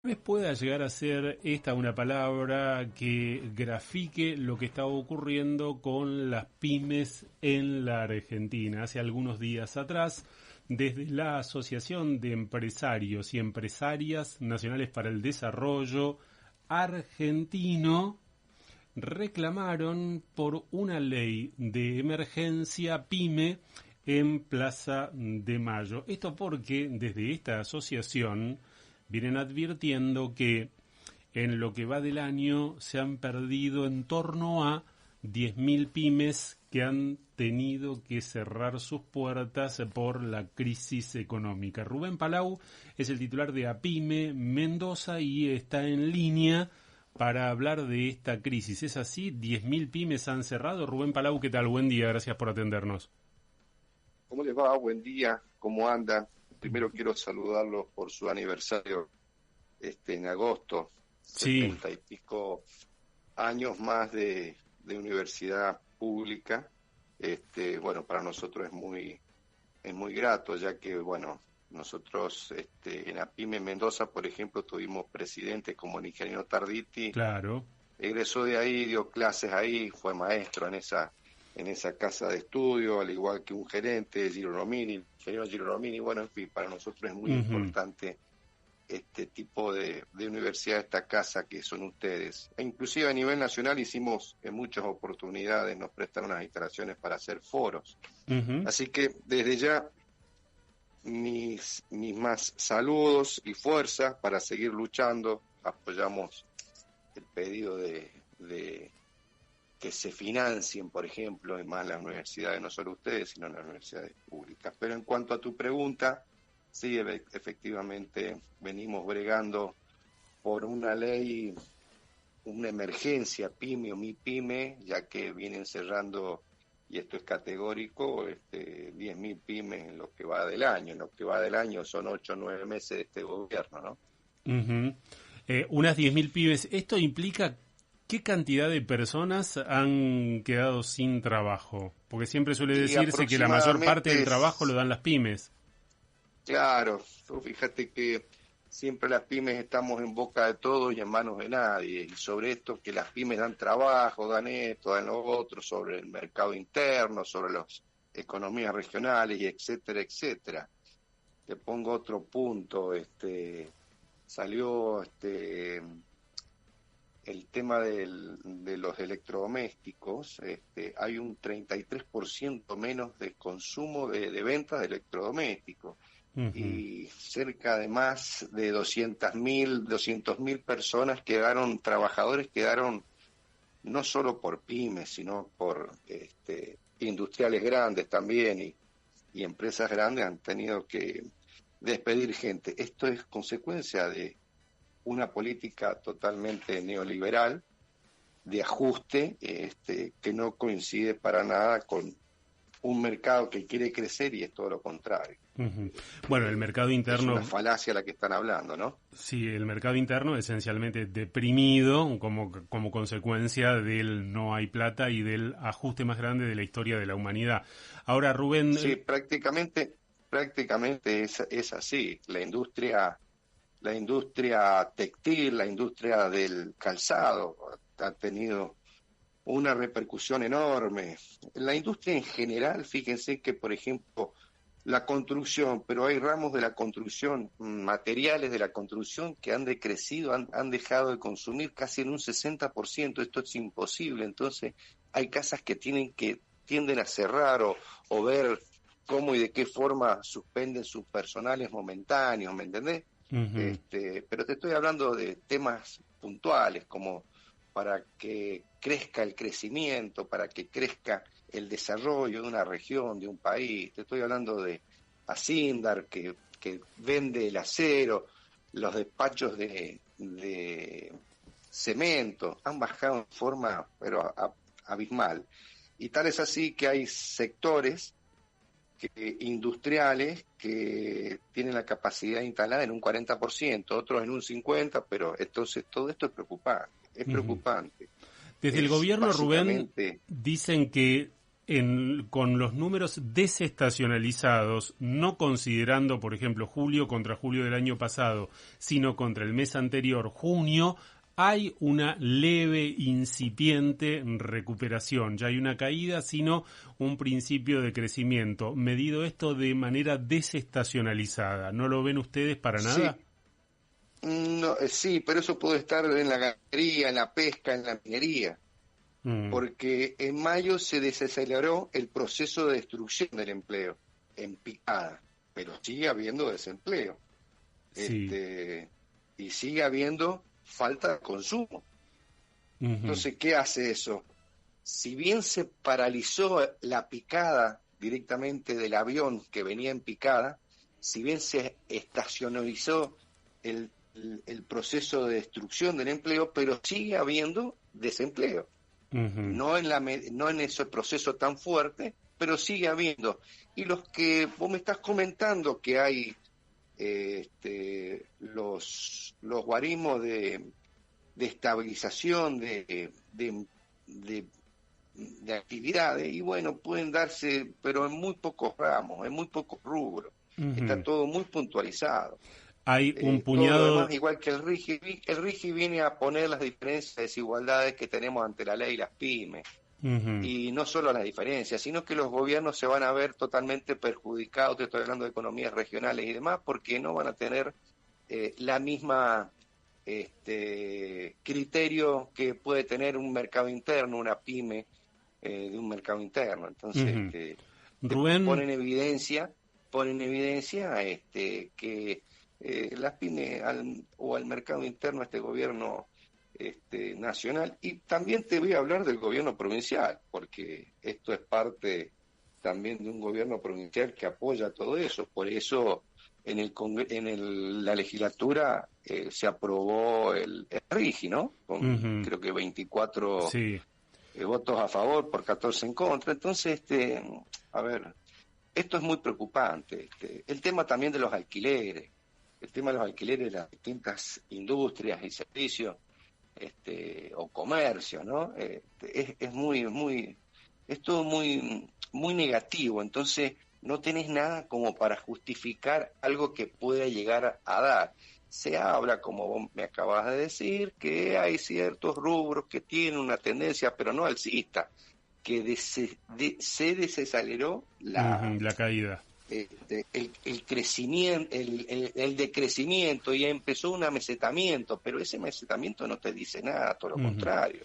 Vez pueda llegar a ser esta una palabra que grafique lo que está ocurriendo con las pymes en la Argentina. Hace algunos días atrás, desde la Asociación de Empresarios y Empresarias Nacionales para el Desarrollo Argentino, reclamaron por una ley de emergencia PYME en Plaza de Mayo. Esto porque desde esta asociación vienen advirtiendo que en lo que va del año se han perdido en torno a 10.000 pymes que han tenido que cerrar sus puertas por la crisis económica. Rubén Palau es el titular de APYME Mendoza y está en línea para hablar de esta crisis. ¿Es así? ¿10.000 pymes han cerrado? Rubén Palau, ¿qué tal? Buen día, gracias por atendernos. ¿Cómo les va? Buen día, ¿cómo andan? Primero quiero saludarlos por su aniversario en agosto, Sí. 70 y pico años más de universidad pública. Bueno, para nosotros es muy grato, ya que, bueno, nosotros en APYME Mendoza, por ejemplo, tuvimos presidentes como el ingeniero Tarditi. Claro. Egresó de ahí, dio clases ahí, fue maestro en esa casa de estudio, al igual que un gerente, Giro Romini, el ingeniero Giro Romini. Bueno, en fin, para nosotros es muy importante este tipo de universidad, esta casa que son ustedes. E inclusive a nivel nacional hicimos en muchas oportunidades, nos prestaron unas instalaciones para hacer foros. Así que desde ya mis más saludos y fuerza para seguir luchando. Apoyamos el pedido de que se financien, por ejemplo, en más las universidades, no solo ustedes, sino las universidades públicas. Pero en cuanto a tu pregunta, sí, efectivamente venimos bregando por una ley, una emergencia PYME o MIPYME, ya que vienen cerrando, y esto es categórico, 10.000 pymes en lo que va del año. En lo que va del año son 8 o 9 meses de este gobierno, ¿no? Unas 10.000 pymes. ¿Esto implica qué cantidad de personas han quedado sin trabajo? Porque siempre suele decirse que la mayor parte del trabajo lo dan las pymes. Claro, fíjate que siempre las pymes estamos en boca de todos y en manos de nadie. Y sobre esto, que las pymes dan trabajo, dan esto, dan lo otro, sobre el mercado interno, sobre las economías regionales, y etcétera, etcétera. Te pongo otro punto. Salió el tema de los electrodomésticos. Hay un 33% menos de consumo de ventas de electrodomésticos. Y cerca de más de 200.000 personas trabajadores quedaron no solo por pymes, sino por industriales grandes también, y empresas grandes han tenido que despedir gente. Esto es consecuencia de una política totalmente neoliberal de ajuste, que no coincide para nada con un mercado que quiere crecer, y es todo lo contrario. Bueno, el mercado interno... Es una falacia la que están hablando, ¿no? Sí, el mercado interno esencialmente deprimido como consecuencia del no hay plata y del ajuste más grande de la historia de la humanidad. Ahora, Rubén... Sí, prácticamente es así. La industria textil, la industria del calzado ha tenido una repercusión enorme. La industria en general, fíjense que, por ejemplo, la construcción, pero hay ramos de la construcción, materiales de la construcción que han decrecido, han dejado de consumir casi en un 60%. Esto es imposible. Entonces, hay casas que tienden a cerrar o ver cómo y de qué forma suspenden sus personales momentáneos, ¿me entendés? Pero te estoy hablando de temas puntuales, como para que crezca el crecimiento, para que crezca el desarrollo de una región, de un país. Te estoy hablando de Acindar, que vende el acero, los despachos de cemento, han bajado en forma pero abismal. Y tal es así que hay sectores industriales que tienen la capacidad instalada en un 40%, otros en un 50%, pero entonces todo esto es preocupante. Es preocupante. Desde el gobierno, Rubén, dicen que con los números desestacionalizados, no considerando, por ejemplo, julio contra julio del año pasado, sino contra el mes anterior, junio, hay una leve, incipiente recuperación. Ya hay una caída, sino un principio de crecimiento. Medido esto de manera desestacionalizada. ¿No lo ven ustedes para nada? No, sí, pero eso puede estar en la ganadería, en la pesca, en la minería. Porque en mayo se desaceleró el proceso de destrucción del empleo en picada, pero sigue habiendo desempleo. Sí. Y sigue habiendo falta de consumo. Entonces, ¿qué hace eso? Si bien se paralizó la picada directamente del avión que venía en picada, si bien se estacionalizó el proceso de destrucción del empleo, pero sigue habiendo desempleo. No en ese proceso tan fuerte, pero sigue habiendo. Y los que vos me estás comentando que hay los guarismos de estabilización de actividades, y bueno, pueden darse, pero en muy pocos ramos, en muy pocos rubros. Está todo muy puntualizado. Hay un Todo lo puñado... demás, igual que el RIGI viene a poner las diferencias, desigualdades que tenemos ante la ley y las pymes. Y no solo las diferencias, sino que los gobiernos se van a ver totalmente perjudicados, te estoy hablando de economías regionales y demás, porque no van a tener la misma criterio que puede tener un mercado interno, una pyme de un mercado interno. Entonces, Rubén... ponen evidencia que las pymes o al mercado interno, este gobierno nacional, y también te voy a hablar del gobierno provincial, porque esto es parte también de un gobierno provincial que apoya todo eso. Por eso la legislatura se aprobó el RIGI, ¿no? Con creo que 24 votos a favor por 14 en contra. Entonces, a ver, esto es muy preocupante. El tema también de los alquileres, de las distintas industrias y servicios, o comercio, ¿no? Es todo muy negativo. Entonces no tenés nada como para justificar algo que pueda llegar a dar. Se habla, como vos me acabas de decir, que hay ciertos rubros que tienen una tendencia, pero no alcista, que se desaceleró la caída. El crecimiento, el decrecimiento, y empezó un amesetamiento, pero ese amesetamiento no te dice nada, todo lo contrario.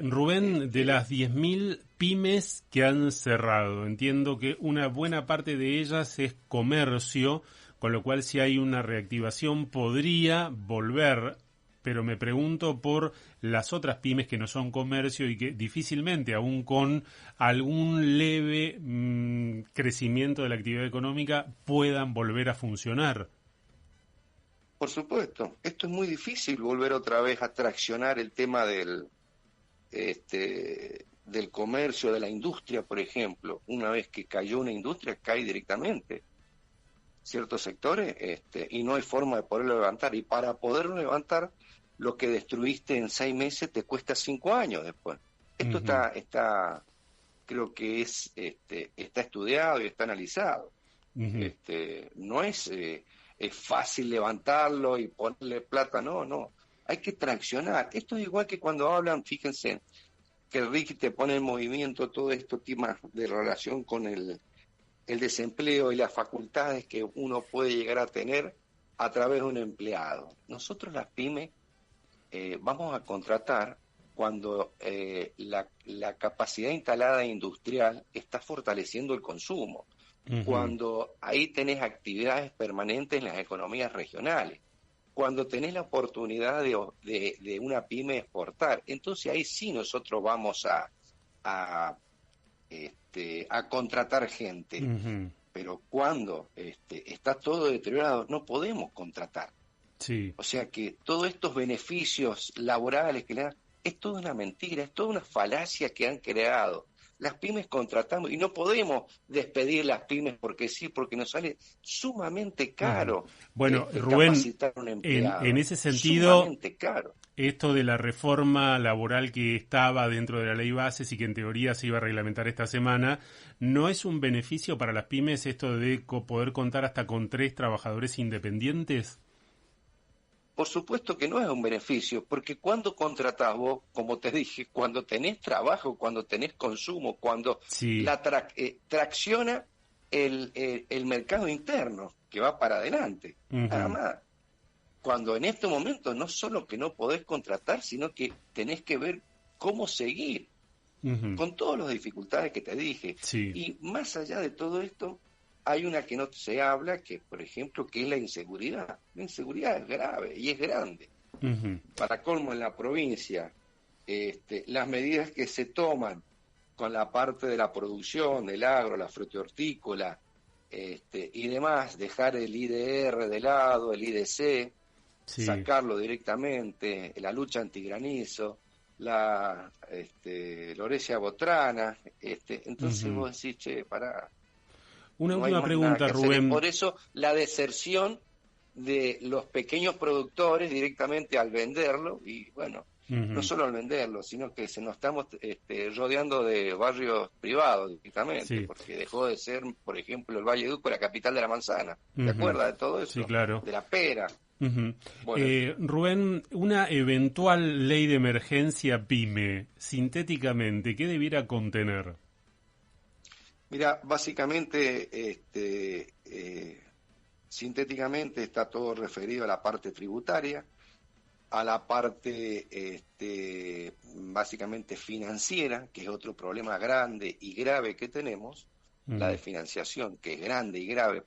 Rubén, de las 10.000 pymes que han cerrado, entiendo que una buena parte de ellas es comercio, con lo cual si hay una reactivación podría volver, pero me pregunto por las otras pymes que no son comercio y que difícilmente, aún con algún leve crecimiento de la actividad económica, puedan volver a funcionar. Por supuesto, esto es muy difícil volver otra vez a traccionar el tema del comercio, de la industria, por ejemplo. Una vez que cayó una industria, cae directamente ciertos sectores, y no hay forma de poderlo levantar. Y para poderlo levantar, lo que destruiste en 6 meses te cuesta 5 años después. Esto está creo que está estudiado y está analizado. No es fácil levantarlo y ponerle plata, no. Hay que traccionar. Esto es igual que cuando hablan, fíjense, que el RIGI te pone en movimiento todo esto temas de relación con el desempleo y las facultades que uno puede llegar a tener a través de un empleado. Nosotros las pymes vamos a contratar cuando la capacidad instalada industrial está fortaleciendo el consumo, cuando ahí tenés actividades permanentes en las economías regionales, cuando tenés la oportunidad de una pyme exportar. Entonces ahí sí nosotros vamos a contratar gente. Pero cuando está todo deteriorado, no podemos contratar. Sí. O sea que todos estos beneficios laborales que le dan, es toda una mentira, es toda una falacia que han creado las pymes contratamos y no podemos despedir las pymes porque sí, porque nos sale sumamente caro. Bueno, Rubén, capacitar a un empleado. en ese sentido, sumamente caro. Esto de la reforma laboral que estaba dentro de la ley bases y que en teoría se iba a reglamentar esta semana, ¿no es un beneficio para las pymes esto de poder contar hasta con 3 trabajadores independientes? Por supuesto que no es un beneficio, porque cuando contratás vos, como te dije, cuando tenés trabajo, cuando tenés consumo, cuando tracciona el mercado interno, que va para adelante, nada más. Cuando en este momento no solo que no podés contratar, sino que tenés que ver cómo seguir, con todas las dificultades que te dije. Sí. Y más allá de todo esto, hay una que no se habla, que por ejemplo, que es la inseguridad. La inseguridad es grave y es grande. Para colmo, en la provincia, las medidas que se toman con la parte de la producción, del agro, la frutihortícola, y demás, dejar el IDR de lado, el IDC, sacarlo directamente, la lucha antigranizo, la Lorecia Botrana, entonces vos decís, che, pará. Una última pregunta, Rubén. Por eso la deserción de los pequeños productores directamente al venderlo, y bueno, no solo al venderlo, sino que nos estamos rodeando de barrios privados directamente, porque dejó de ser, por ejemplo, el Valle Duco la capital de la manzana. ¿Te acuerdas de todo eso? Sí, claro. De la pera. Bueno. Rubén, una eventual ley de emergencia PYME, sintéticamente, ¿qué debiera contener? Mira, básicamente, sintéticamente está todo referido a la parte tributaria, a la parte básicamente financiera, que es otro problema grande y grave que tenemos, la de financiación, que es grande y grave.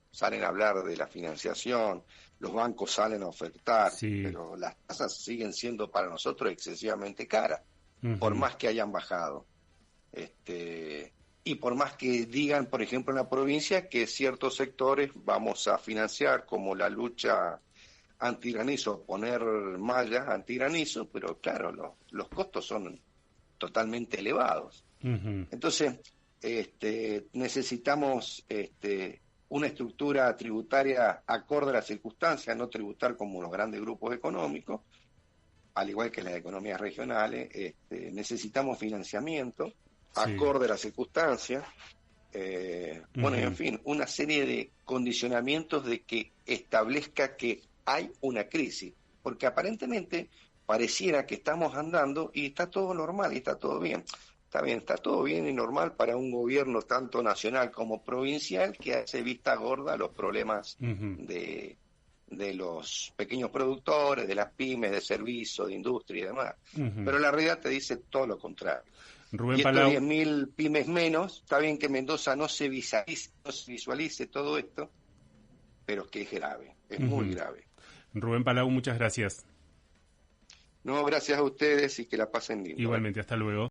Salen a hablar de la financiación, los bancos salen a ofertar, pero las tasas siguen siendo para nosotros excesivamente caras, por más que hayan bajado. Y por más que digan, por ejemplo, en la provincia, que ciertos sectores vamos a financiar, como la lucha antigranizo, poner mallas antigranizo, pero claro, los costos son totalmente elevados. Entonces, necesitamos una estructura tributaria acorde a las circunstancias, no tributar como los grandes grupos económicos, al igual que las economías regionales. Necesitamos financiamiento acorde a las circunstancias. Bueno, en fin, una serie de condicionamientos de que establezca que hay una crisis, porque aparentemente pareciera que estamos andando y está todo normal y está todo bien. Está todo bien y normal para un gobierno tanto nacional como provincial que hace vista gorda a los problemas de los pequeños productores, de las pymes, de servicios, de industria y demás. Pero la realidad te dice todo lo contrario. Rubén y Palau. 10.000 pymes menos, está bien que Mendoza no se visualice todo esto, pero es que es grave, es muy grave. Rubén Palau, muchas gracias. No, gracias a ustedes y que la pasen lindo. Igualmente, hasta luego.